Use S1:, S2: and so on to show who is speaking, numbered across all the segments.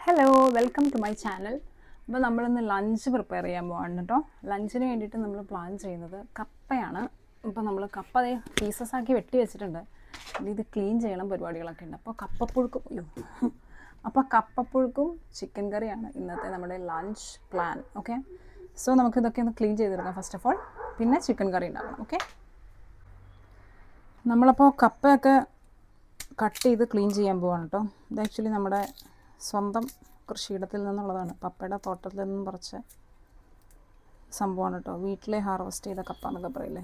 S1: Hello, welcome to my channel. അപ്പോൾ നമ്മളിന്ന് lunch prepare ചെയ്യാൻ പോവാണ് കേട്ടോ. ലഞ്ചിന് വേണ്ടിയിട്ട് നമ്മൾ പ്ലാൻ ചെയ്യുന്നത് കപ്പയാണ്. ഇപ്പോൾ നമ്മൾ കപ്പ അതേ പീസസ് ആക്കി വെട്ടി വെച്ചിട്ടുണ്ട്. ഇത് ക്ലീൻ ചെയ്യണം പരിപാടികളൊക്കെ ഉണ്ട്. അപ്പോൾ കപ്പപ്പുഴുക്കും ചിക്കൻ കറിയാണ് ഇന്നത്തെ നമ്മുടെ ലഞ്ച് പ്ലാൻ. ഓക്കെ, സോ നമുക്കിതൊക്കെ ഒന്ന് ക്ലീൻ ചെയ്തെടുക്കാം ഫസ്റ്റ് ഓഫ് ഓൾ. പിന്നെ ചിക്കൻ കറി ഉണ്ടാക്കണം. ഓക്കെ, നമ്മളപ്പോൾ കപ്പയൊക്കെ കട്ട് ചെയ്ത് ക്ലീൻ ചെയ്യാൻ പോവാണ് കേട്ടോ. ഇത് ആക്ച്വലി നമ്മുടെ സ്വന്തം കൃഷിയിടത്തിൽ നിന്നുള്ളതാണ്. പപ്പയുടെ തോട്ടത്തിൽ നിന്നും പറിച്ച സംഭവമാണ് കേട്ടോ. വീട്ടിലെ ഹാർവെസ്റ്റ് ചെയ്ത കപ്പ എന്നൊക്കെ പറയില്ലേ,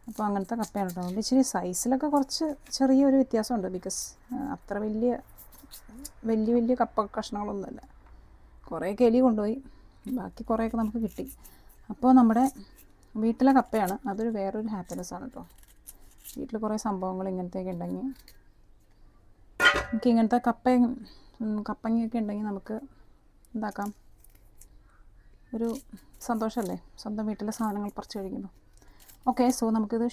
S1: അപ്പോൾ അങ്ങനത്തെ കപ്പയാണ് കേട്ടോ. അതുകൊണ്ട് ഇച്ചിരി സൈസിലൊക്കെ കുറച്ച് ചെറിയൊരു വ്യത്യാസമുണ്ട്. ബിക്കോസ് അത്ര വലിയ കപ്പ കഷ്ണങ്ങളൊന്നുമില്ല. കുറേയൊക്കെ എലി കൊണ്ടുപോയി, ബാക്കി കുറേയൊക്കെ നമുക്ക് കിട്ടി. അപ്പോൾ നമ്മുടെ വീട്ടിലെ കപ്പയാണ്, അതൊരു വേറൊരു ഹാപ്പിനെസ്സാണ് കേട്ടോ. വീട്ടിൽ കുറേ സംഭവങ്ങൾ ഇങ്ങനത്തെയൊക്കെ ഉണ്ടെങ്കിൽ, നമുക്ക് ഇങ്ങനത്തെ കപ്പങ്ങയൊക്കെ ഉണ്ടെങ്കിൽ നമുക്ക് എന്താക്കാം, ഒരു സന്തോഷമല്ലേ സ്വന്തം വീട്ടിലെ സാധനങ്ങൾ പറിച്ച് കഴിക്കുമ്പോൾ. ഓക്കെ, സോ നമുക്കിത്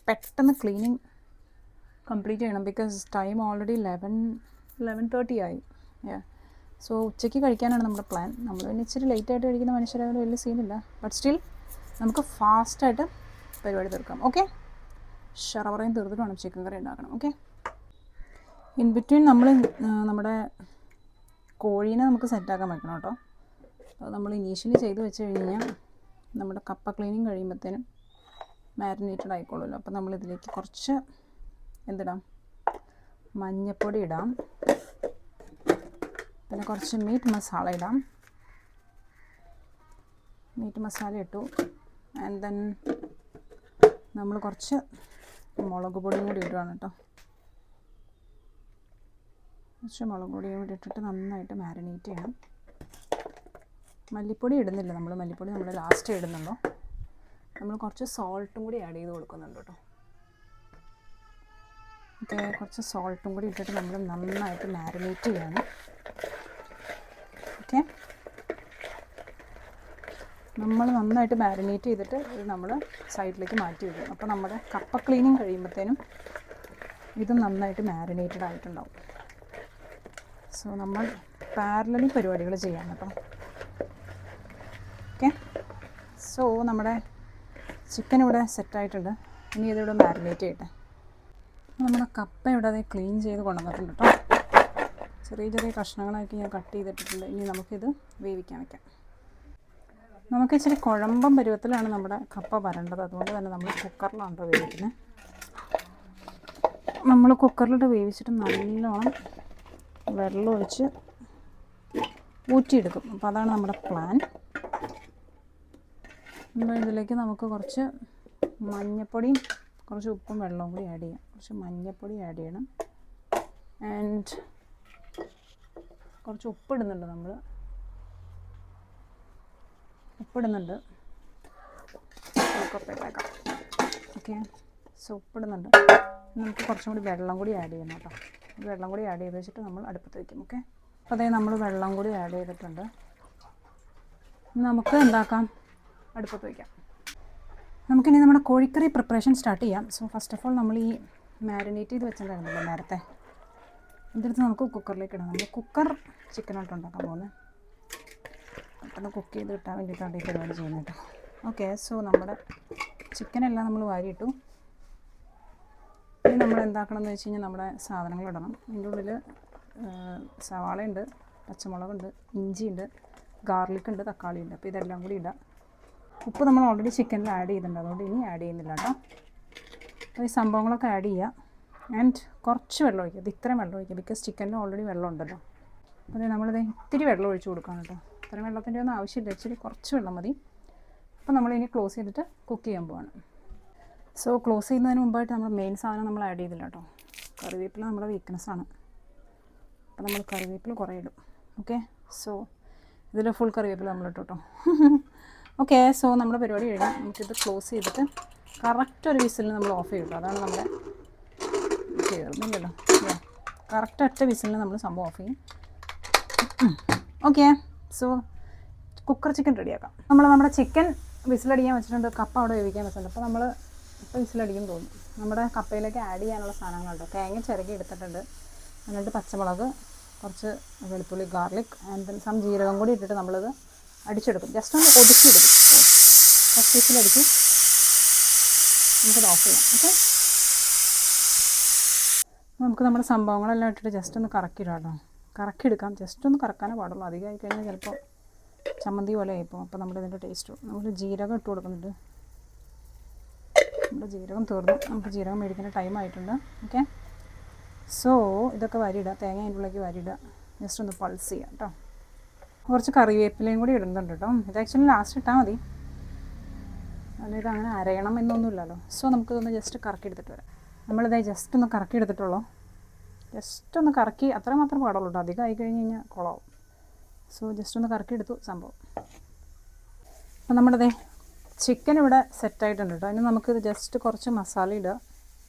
S1: പെട്ടെന്ന് ക്ലീനിങ് കംപ്ലീറ്റ് ചെയ്യണം. ബിക്കോസ് ടൈം ഓൾറെഡി 11:30 ആയി. സോ ഉച്ചയ്ക്ക് കഴിക്കാനാണ് നമ്മുടെ പ്ലാൻ. നമ്മൾ പിന്നെ ഇച്ചിരി ലേറ്റായിട്ട് കഴിക്കുന്ന മനുഷ്യരായാലും വലിയ സീനില്ല. ബട്ട് സ്റ്റിൽ നമുക്ക് ഫാസ്റ്റായിട്ട് പരിപാടി തീർക്കാം. ഓക്കെ, ഷറവറയും തീർത്തിട്ട് വേണം ചിക്കൻ കറി ഉണ്ടാക്കണം. ഓക്കെ, ഇൻ ബിറ്റ്വീൻ നമ്മൾ നമ്മുടെ കോഴീനെ നമുക്ക് സെറ്റാക്കാൻ വെക്കണം കേട്ടോ. അത് നമ്മൾ ഇനീഷ്യലി ചെയ്ത് വെച്ച് കഴിഞ്ഞാൽ നമ്മുടെ കപ്പ ക്ലീനിങ് കഴിയുമ്പോഴത്തേനും മാരിനേറ്റഡ് ആയിക്കോളുമല്ലോ. അപ്പോൾ നമ്മളിതിലേക്ക് കുറച്ച് എന്തിടാം, മഞ്ഞൾപ്പൊടി ഇടാം, പിന്നെ കുറച്ച് മീറ്റ് മസാല ഇടാം. മീറ്റ് മസാല ഇട്ടു. ആൻഡ് ദെൻ നമ്മൾ കുറച്ച് മുളക് പൊടിയും കൂടി ഇടുകയാണ് കേട്ടോ. കുറച്ച് മുളക് പൊടിയും കൂടി ഇട്ടിട്ട് നന്നായിട്ട് മാരിനേറ്റ് ചെയ്യണം. മല്ലിപ്പൊടി ഇടുന്നില്ല നമ്മൾ, മല്ലിപ്പൊടി നമ്മൾ ലാസ്റ്റ് ഇടുന്നുള്ളൂ. നമ്മൾ കുറച്ച് സോൾട്ടും കൂടി ആഡ് ചെയ്ത് കൊടുക്കുന്നുണ്ട് കേട്ടോ. ഓക്കെ, കുറച്ച് സോൾട്ടും കൂടി ഇട്ടിട്ട് നമ്മൾ നന്നായിട്ട് മാരിനേറ്റ് ചെയ്യണം. ഓക്കെ, നമ്മൾ നന്നായിട്ട് മാരിനേറ്റ് ചെയ്തിട്ട് ഇത് നമ്മൾ സൈഡിലേക്ക് മാറ്റി വയ്ക്കും. അപ്പോൾ നമ്മുടെ കപ്പ ക്ലീനിങ് കഴിയുമ്പോഴത്തേനും ഇത് നന്നായിട്ട് മാരിനേറ്റഡ് ആയിട്ടുണ്ടാവും. സോ നമ്മൾ പാരലലി പരിപാടികൾ ചെയ്യാം കേട്ടോ. ഓക്കെ, സോ നമ്മുടെ ചിക്കൻ ഇവിടെ സെറ്റായിട്ടുണ്ട്. ഇനി ഇതിവിടെ മാരിനേറ്റ് ചെയ്യട്ടെ. നമ്മുടെ കപ്പ ഇവിടെ അത് ക്ലീൻ ചെയ്ത് കൊണ്ടുവന്നിട്ടുണ്ട് കേട്ടോ. ചെറിയ കഷ്ണങ്ങളാക്കി ഞാൻ കട്ട് ചെയ്തിട്ടിട്ടുണ്ട്. ഇനി നമുക്കിത് വേവിക്കാൻ വയ്ക്കാം. നമുക്ക് ഇച്ചിരി കുഴമ്പം പരുവത്തിലാണ് നമ്മുടെ കപ്പ വരേണ്ടത്. അതുകൊണ്ട് തന്നെ നമ്മൾ കുക്കറിലാണ് വേവിക്കുന്നത്. നമ്മൾ കുക്കറിലിട്ട് വേവിച്ചിട്ട് നല്ലോണം വെള്ളം ഒഴിച്ച് ഊറ്റിയെടുക്കും. അപ്പോൾ അതാണ് നമ്മുടെ പ്ലാൻ. ഇതിലേക്ക് നമുക്ക് കുറച്ച് മഞ്ഞൾപ്പൊടിയും കുറച്ച് ഉപ്പും വെള്ളവും കൂടി ആഡ് ചെയ്യാം. കുറച്ച് മഞ്ഞൾപ്പൊടി ആഡ് ചെയ്യണം. ആൻഡ് കുറച്ച് ഉപ്പിടുന്നുണ്ട്, നമ്മൾ ഉപ്പിടുന്നുണ്ട്. കപ്പയിട്ടേക്കാം. Okay, so ഉപ്പിടുന്നുണ്ട്. നമുക്ക് കുറച്ചും കൂടി വെള്ളം കൂടി ആഡ് ചെയ്യണം കേട്ടോ. വെള്ളം കൂടി ആഡ് ചെയ്ത് വെച്ചിട്ട് നമ്മൾ അടുപ്പത്ത് വയ്ക്കും. ഓക്കെ, അപ്പോൾ അതേ നമ്മൾ വെള്ളം കൂടി ആഡ് ചെയ്തിട്ടുണ്ട്. നമുക്ക് എന്താക്കാം, അടുപ്പത്ത് വയ്ക്കാം. നമുക്കിനി നമ്മുടെ കോഴിക്കറി പ്രിപ്പറേഷൻ സ്റ്റാർട്ട് ചെയ്യാം. സോ ഫസ്റ്റ് ഓഫ് ഓൾ നമ്മൾ ഈ മാരിനേറ്റ് ചെയ്ത് വെച്ചിട്ടുണ്ടായിരുന്നല്ലോ നേരത്തെ, ഇതെടുത്ത് നമുക്ക് കുക്കറിലേക്ക് ഇടാം. നമ്മൾ കുക്കർ ചിക്കനായിട്ട് ഉണ്ടാക്കാൻ പോകുന്നത്. പെട്ടെന്ന് കുക്ക് ചെയ്ത് കിട്ടാൻ വേണ്ടിയിട്ടാണ് ഈ പരിപാടി ചെയ്യുന്നത് കേട്ടോ. ഓക്കെ, സോ നമ്മുടെ ചിക്കനെല്ലാം നമ്മൾ വാരിയിട്ടു. ഇനി നമ്മൾ എന്താക്കണം എന്ന് വെച്ച് കഴിഞ്ഞാൽ നമ്മുടെ സാധനങ്ങൾ ഇടണം. അതിൻ്റെ ഉള്ളിൽ സവാളയുണ്ട്, പച്ചമുളകുണ്ട്, ഇഞ്ചിയുണ്ട്, ഗാർലിക്കുണ്ട്, തക്കാളിയുണ്ട്. അപ്പോൾ ഇതെല്ലാം കൂടി ഇടാം. ഉപ്പ് നമ്മൾ ഓൾറെഡി ചിക്കനിൽ ആഡ് ചെയ്തിട്ടുണ്ട്, അതുകൊണ്ട് ഇനി ആഡ് ചെയ്യുന്നില്ല കേട്ടോ. അപ്പോൾ ഈ സംഭവങ്ങളൊക്കെ ആഡ് ചെയ്യുക. ആൻഡ് കുറച്ച് വെള്ളം ഒഴിക്കുക. ഇത് ഇത്രയും വെള്ളം ഒഴിക്കുക, ബിക്കോസ് ചിക്കനിൽ ഓൾറെഡി വെള്ളം ഉണ്ടല്ലോ. അതെ, നമ്മളിത് ഇത്തിരി വെള്ളം ഒഴിച്ച് കൊടുക്കണം കേട്ടോ. ഇത്രയും വെള്ളത്തിൻ്റെ ഒന്നും ആവശ്യമില്ല, ഇച്ചിരി കുറച്ച് വെള്ളം മതി. അപ്പോൾ നമ്മളിനി ക്ലോസ് ചെയ്തിട്ട് കുക്ക് ചെയ്യാൻ പോവാണ്. സോ ക്ലോസ് ചെയ്യുന്നതിന് മുമ്പായിട്ട് നമ്മൾ മെയിൻ സാധനം നമ്മൾ ആഡ് ചെയ്തില്ല കേട്ടോ. കറിവേപ്പില നമ്മുടെ വീക്ക്നെസ്സാണ്. അപ്പോൾ നമ്മൾ കറിവേപ്പില കുറേ ഇടും. ഓക്കെ, സോ ഇതിൽ ഫുൾ കറിവേപ്പില നമ്മൾ ഇട്ടു കേട്ടോ. ഓക്കെ, സോ നമ്മുടെ പരിപാടി കഴിഞ്ഞു. നമുക്കിത് ക്ലോസ് ചെയ്തിട്ട് കറക്റ്റ് ഒരു വിസിലിന് നമ്മൾ ഓഫ് ചെയ്യും. അതാണ് നമ്മുടെ തീർന്നില്ലല്ലോ. കറക്റ്റ് ഒറ്റ വിസിലിന് നമ്മൾ സംഭവം ഓഫ് ചെയ്യും. ഓക്കെ, സോ കുക്കർ ചിക്കൻ റെഡിയാക്കാം. നമ്മുടെ ചിക്കൻ വിസിലടിക്കാൻ വെച്ചിട്ടുണ്ട്, കപ്പ അവിടെ വേവിക്കാൻ വെച്ചിട്ടുണ്ട്. അപ്പോൾ നമ്മൾ ഇപ്പോൾ വിസിലടിക്കും തോന്നും. നമ്മുടെ കപ്പയിലേക്ക് ആഡ് ചെയ്യാനുള്ള സാധനങ്ങളുണ്ടോ, തേങ്ങ ചിരകി എടുത്തിട്ടുണ്ട്, എന്നിട്ട് പച്ചമുളക്, കുറച്ച് വെളുത്തുള്ളി, ഗാർലിക് ആൻഡ് ദെൻ സം ജീരകം കൂടി ഇട്ടിട്ട് നമ്മളത് അടിച്ചെടുക്കും. ജസ്റ്റ് ഒന്ന് ഒതുക്കിയെടുക്കും. ഫസ്റ്റ് പീസിലടിക്കും. നമുക്കത് ഓഫ് ചെയ്യാം. ഓക്കെ, നമുക്ക് നമ്മുടെ സംഭവങ്ങളെല്ലാം ഇട്ടിട്ട് ജസ്റ്റ് ഒന്ന് കറക്കിയിടാം കേട്ടോ. കറക്കിയെടുക്കാം. ജസ്റ്റ് ഒന്ന് കറക്കാനേ പാടുള്ളൂ. അധികമായി കഴിഞ്ഞാൽ ചിലപ്പോൾ ചമ്മന്തി പോലെ ആയിപ്പോൾ. അപ്പോൾ നമ്മുടെ ഇതിൻ്റെ ടേസ്റ്റ് നമുക്ക് ജീരകം ഇട്ട് കൊടുക്കുന്നുണ്ട്. നമ്മുടെ ജീരകം തീർന്നു. നമുക്ക് ജീരകം മേടിക്കേണ്ട ടൈം ആയിട്ടുണ്ട്. ഓക്കെ, സോ ഇതൊക്കെ വരിയിടുക. തേങ്ങ അതിൻ്റെ ഉള്ളിലേക്ക് വരിയിടുക. ജസ്റ്റ് ഒന്ന് പൾസ് ചെയ്യാം കേട്ടോ. കുറച്ച് കറിവേപ്പിലയും കൂടി ഇടുന്നുണ്ട് കേട്ടോ. ഇത് ആക്ച്വലി ലാസ്റ്റ് ഇട്ടാൽ മതി. അതായത് അങ്ങനെ അരയണം എന്നൊന്നുമില്ലല്ലോ. സോ നമുക്കിതൊന്ന് ജസ്റ്റ് കറക്കി എടുത്തിട്ട് വരാം. നമ്മളിതായി ജസ്റ്റ് ഒന്ന് കറക്കി എടുത്തിട്ടുള്ളൂ. ജസ്റ്റ് ഒന്ന് കറക്കി, അത്ര മാത്രം പാടുള്ളൂ കേട്ടോ. അധികം ആയി കഴിഞ്ഞ് കഴിഞ്ഞാൽ കുളമാവും. സോ ജസ്റ്റ് ഒന്ന് കറക്കി എടുത്തു സംഭവം. അപ്പോൾ നമ്മുടെ ചിക്കൻ ഇവിടെ സെറ്റായിട്ടുണ്ട് കേട്ടോ. ഇനി നമുക്കിത് ജസ്റ്റ് കുറച്ച് മസാല ഇടുക.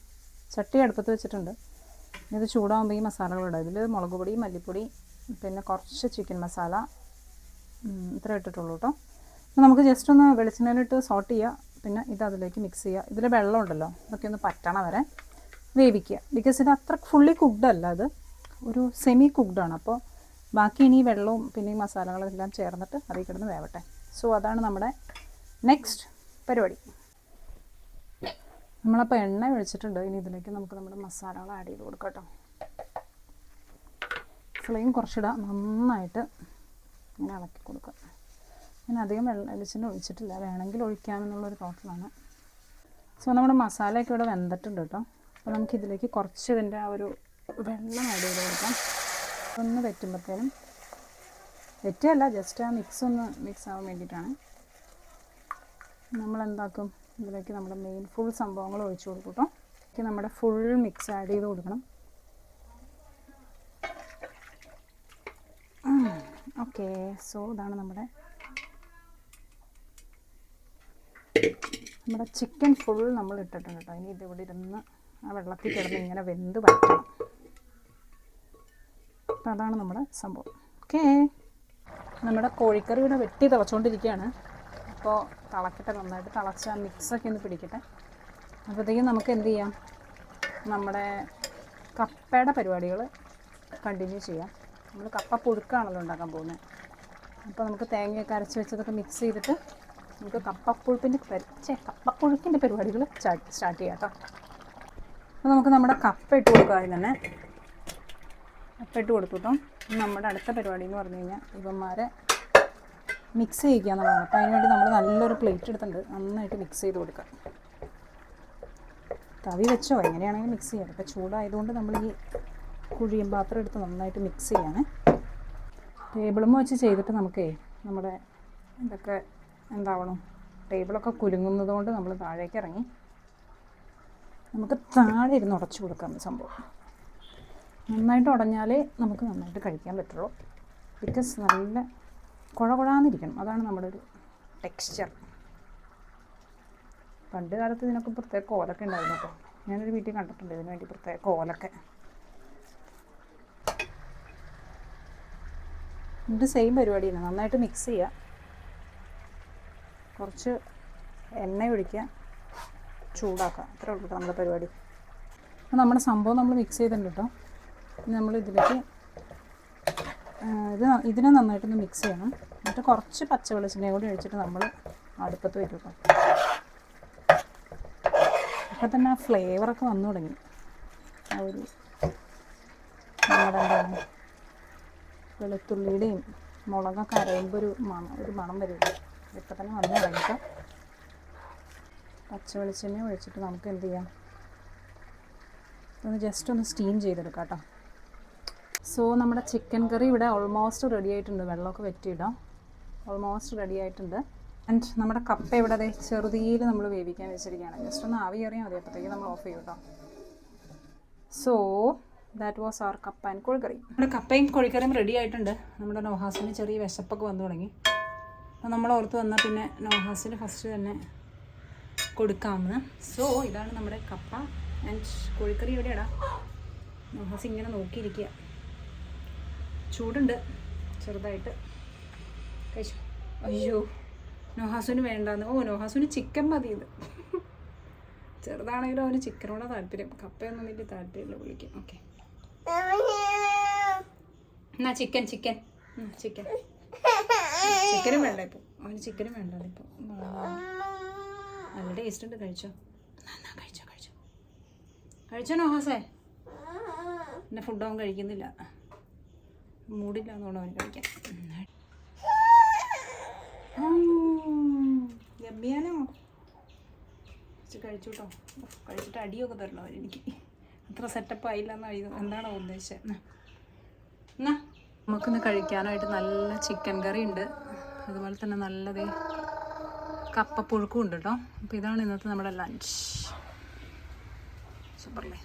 S1: ചട്ടി അടുപ്പത്ത് വെച്ചിട്ടുണ്ട്. ഇത് ചൂടാകുമ്പോൾ ഈ മസാലകളിടുക. ഇതിൽ മുളക് പൊടി, മല്ലിപ്പൊടി, പിന്നെ കുറച്ച് ചിക്കൻ മസാല, ഇത്ര ഇട്ടിട്ടുള്ളൂ കേട്ടോ. അപ്പോൾ നമുക്ക് ജസ്റ്റ് ഒന്ന് വെളിച്ചെണ്ണയിലിട്ട് സോട്ട് ചെയ്യുക. പിന്നെ ഇത് അതിലേക്ക് മിക്സ് ചെയ്യുക. ഇതിൽ വെള്ളം ഉണ്ടല്ലോ, ഇതൊക്കെ ഒന്ന് പറ്റണ വരെ വേവിക്കുക. ബിക്കോസ് ഇത് അത്ര ഫുള്ളി കുക്ക്ഡ് അല്ല, അത് ഒരു സെമി കുക്ക്ഡാണ്. അപ്പോൾ ബാക്കി ഇനി വെള്ളവും പിന്നെ ഈ മസാലകളെല്ലാം ചേർന്നിട്ട് അതിൽ കിടന്ന് വേവട്ടെ. സോ അതാണ് നമ്മുടെ നെക്സ്റ്റ് പരിപാടി. നമ്മളപ്പോൾ എണ്ണ ഒഴിച്ചിട്ടുണ്ട്. ഇനി ഇതിലേക്ക് നമുക്ക് നമ്മുടെ മസാലകൾ ആഡ് ചെയ്ത് കൊടുക്കാം കേട്ടോ. ഫ്ലെയിം കുറച്ചിടുക. നന്നായിട്ട് ഇങ്ങനെ ഇളക്കി കൊടുക്കുക. ഞാൻ അധികം വെളിച്ചെണ്ണ ഒഴിച്ചിട്ടില്ല, വേണമെങ്കിൽ ഒഴിക്കാമെന്നുള്ളൊരു തോട്ടിലാണ്. സോ നമ്മുടെ മസാലയൊക്കെ ഇവിടെ വെന്തിട്ടുണ്ട് കേട്ടോ. അപ്പോൾ നമുക്കിതിലേക്ക് കുറച്ച് ഇതിൻ്റെ ആ ഒരു വെള്ളം ആഡ് ചെയ്ത് കൊടുക്കാം. ഒന്ന് വെറ്റുമ്പോഴത്തേനും, വെറ്റല്ല, ജസ്റ്റ് ആ മിക്സ് ആവാൻ വേണ്ടിയിട്ടാണ്. നമ്മളെന്താക്കും, ഇതിലേക്ക് നമ്മുടെ മെയിൻ ഫുൾ സംഭവങ്ങൾ ഒഴിച്ചു കൊടുക്കും കേട്ടോ. ഇതിലേക്ക് നമ്മുടെ ഫുൾ മിക്സ് ആഡ് ചെയ്ത് കൊടുക്കണം. ഓക്കെ, സോ ഇതാണ് നമ്മുടെ ചിക്കൻ ഫുൾ നമ്മൾ ഇട്ടിട്ടുണ്ട് കേട്ടോ. ഇനി ഇതിവിടെ ഇരുന്ന് ആ വെള്ളത്തിൽ കിടന്ന് ഇങ്ങനെ വെന്ത് വറ്റണം. അപ്പോൾ അതാണ് നമ്മുടെ സംഭവം. ഓക്കെ, നമ്മുടെ കോഴിക്കറി ഇവിടെ വെട്ടി തിളച്ചുകൊണ്ടിരിക്കുകയാണ്. അപ്പോൾ തിളക്കട്ടെ, നന്നായിട്ട് തിളച്ച ആ മിക്സൊക്കെ ഒന്ന് പിടിക്കട്ടെ. അപ്പോഴത്തേക്കും നമുക്ക് എന്ത് ചെയ്യാം, നമ്മുടെ കപ്പയുടെ പരിപാടികൾ കണ്ടിന്യൂ ചെയ്യാം. നമ്മൾ കപ്പ പുഴുക്കാണല്ലോ ഉണ്ടാക്കാൻ പോകുന്നത്. അപ്പോൾ നമുക്ക് തേങ്ങയൊക്കെ അരച്ച് വെച്ചതൊക്കെ മിക്സ് ചെയ്തിട്ട് നമുക്ക് കപ്പപ്പുഴുക്കിൻ്റെ പരിപാടികൾ സ്റ്റാർട്ട് ചെയ്യാം കേട്ടോ. അപ്പോൾ നമുക്ക് നമ്മുടെ കപ്പ ഇട്ട് കൊടുക്കുക. ആദ്യം തന്നെ കപ്പ ഇട്ട് കൊടുത്തു കേട്ടോ. നമ്മുടെ അടുത്ത പരിപാടി എന്ന് പറഞ്ഞു കഴിഞ്ഞാൽ ഇവന്മാരെ മിക്സ് ചെയ്യിക്കുക എന്നുള്ളതാണ്. അപ്പോൾ അതിന് വേണ്ടി നമ്മൾ നല്ലൊരു പ്ലേറ്റ് എടുത്തിട്ടുണ്ട്. നന്നായിട്ട് മിക്സ് ചെയ്ത് കൊടുക്കുക. തവി വെച്ചോ എങ്ങനെയാണെങ്കിലും മിക്സ് ചെയ്യാം. ഇപ്പോൾ ചൂടായതുകൊണ്ട് നമ്മൾ ഈ കുഴിയും പാത്രം എടുത്ത് നന്നായിട്ട് മിക്സ് ചെയ്യാണ്. ടേബിളും വെച്ച് ചെയ്തിട്ട് നമുക്കേ നമ്മുടെ ഇതൊക്കെ എന്താവണം, ടേബിളൊക്കെ കുലുങ്ങുന്നത് കൊണ്ട് നമ്മൾ താഴേക്ക് ഇറങ്ങി നമുക്ക് താഴെ ഇരുന്ന് ഉടച്ചു കൊടുക്കാം സംഭവം. നന്നായിട്ട് ഉടഞ്ഞാലേ നമുക്ക് നന്നായിട്ട് കഴിക്കാൻ പറ്റുള്ളൂ. ബിക്കോസ് നല്ല കുഴകുഴാന്നിരിക്കണം. അതാണ് നമ്മുടെ ഒരു ടെക്സ്ചർ. പണ്ട് കാലത്ത് ഇതിനൊക്കെ പ്രത്യേക കോലൊക്കെ ഉണ്ടായിരുന്നു കേട്ടോ. ഞാനൊരു വീട്ടിൽ കണ്ടിട്ടുണ്ട് ഇതിന് വേണ്ടി പ്രത്യേക കോലൊക്കെ. ഇത് സെയിം പരിപാടിയാണ്. നന്നായിട്ട് മിക്സ് ചെയ്യുക. കുറച്ച് എണ്ണ ഒഴിക്കുക, ചൂടാക്കുക. അത്രേ ഉള്ളൂ നമ്മുടെ പരിപാടി. അപ്പോൾ നമ്മുടെ സംഭവം നമ്മൾ മിക്സ് ചെയ്തിട്ടുണ്ട് കേട്ടോ. നമ്മൾ ഇതിലേക്ക് ഇതിനെ നന്നായിട്ടൊന്ന് മിക്സ് ചെയ്യണം. എന്നിട്ട് കുറച്ച് പച്ച വെളിച്ചെണ്ണയും കൂടി ഒഴിച്ചിട്ട് നമ്മൾ അടുപ്പത്ത് വയ്ക്കും കേട്ടോ. അപ്പോൾ തന്നെ ആ ഫ്ലേവറൊക്കെ വന്നു തുടങ്ങി. ആ ഒരു നമ്മുടെ എന്താണ് വെളുത്തുള്ളിയുടെയും മുളകൊക്കെ അരയുമ്പോൾ ഒരു മണം വരില്ല. ഇപ്പം തന്നെ വന്നു തുടങ്ങിയിട്ട് പച്ച വെളിച്ചെണ്ണ ഒഴിച്ചിട്ട് നമുക്ക് എന്ത് ചെയ്യാം, ഒന്ന് ജസ്റ്റ് ഒന്ന് സ്റ്റീം ചെയ്തെടുക്കാം കേട്ടോ. സോ നമ്മുടെ ചിക്കൻ കറി ഇവിടെ ഓൾമോസ്റ്റ് റെഡി ആയിട്ടുണ്ട്. വെള്ളമൊക്കെ വെറ്റിയിടാം. ഓൾമോസ്റ്റ് റെഡി ആയിട്ടുണ്ട്. ആൻഡ് നമ്മുടെ കപ്പ ഇവിടെ അതെ ചെറുതീയിൽ നമ്മൾ വേവിക്കാൻ വെച്ചിരിക്കുകയാണ്. ജസ്റ്റ് ഒന്ന് ആവി കയറിയാൽ മതി. അപ്പോഴത്തേക്ക് നമ്മൾ ഓഫ് ചെയ്യും കേട്ടോ. സോ ദാറ്റ് വാസ് അവർ കപ്പ ആൻഡ് കോഴിക്കറി. നമ്മുടെ കപ്പയും കോഴിക്കറിയും റെഡി ആയിട്ടുണ്ട്. നമ്മുടെ നോഹാസിന് ചെറിയ വിശപ്പൊക്കെ വന്നു തുടങ്ങി. അപ്പോൾ നമ്മൾ ഓർത്ത് വന്നാൽ പിന്നെ നോഹാസിന് ഫസ്റ്റ് തന്നെ കൊടുക്കാമെന്ന്. സോ ഇതാണ് നമ്മുടെ കപ്പ ആൻഡ് കോഴിക്കറി. എവിടെയാടാ? നോഹാസ് ഇങ്ങനെ നോക്കിയിരിക്കുക. ചൂടുണ്ട് ചെറുതായിട്ട്. കഴിച്ചു. അയ്യോ, നോഹാസുന് വേണ്ടാന്ന്. ഓ, നോഹാസുന് ചിക്കൻ മതി. ഇത് ചെറുതാണെങ്കിലും അവന് ചിക്കനോടാണ് താല്പര്യം. കപ്പയൊന്നും വലിയ താല്പര്യമില്ല വിളിക്കും. ഓക്കെ, എന്നാ ചിക്കൻ ചിക്കൻ ചിക്കൻ ചിക്കനും വേണ്ട ഇപ്പോൾ അവന് ചിക്കനും വേണ്ട ഇപ്പോൾ നല്ല ടേസ്റ്റ് ഉണ്ട്. കഴിച്ചോ കഴിച്ചോ കഴിച്ചോ കഴിച്ചോ നോഹാസേ. പിന്നെ ഫുഡ് അവൻ കഴിക്കുന്നില്ല, മൂടില്ല എന്നുകൊണ്ട് അവന് കഴിക്കാൻ. ഗമ്മിയാനോ കഴിച്ചു കേട്ടോ. കഴിച്ചിട്ട് അടിയൊക്കെ തരണം അവരെനിക്ക്. അത്ര സെറ്റപ്പ് ആയില്ല എന്നാണ് എന്താണോ ഉദ്ദേശിച്ചത്. എന്നാ നമുക്കിന്ന് കഴിക്കാനായിട്ട് നല്ല ചിക്കൻ കറി ഉണ്ട്, അതുപോലെ തന്നെ നല്ലതേ കപ്പപ്പുഴുക്കും ഉണ്ട് കേട്ടോ. അപ്പോൾ ഇതാണ് ഇന്നത്തെ നമ്മുടെ ലഞ്ച്. സൂപ്പർല്ലേ.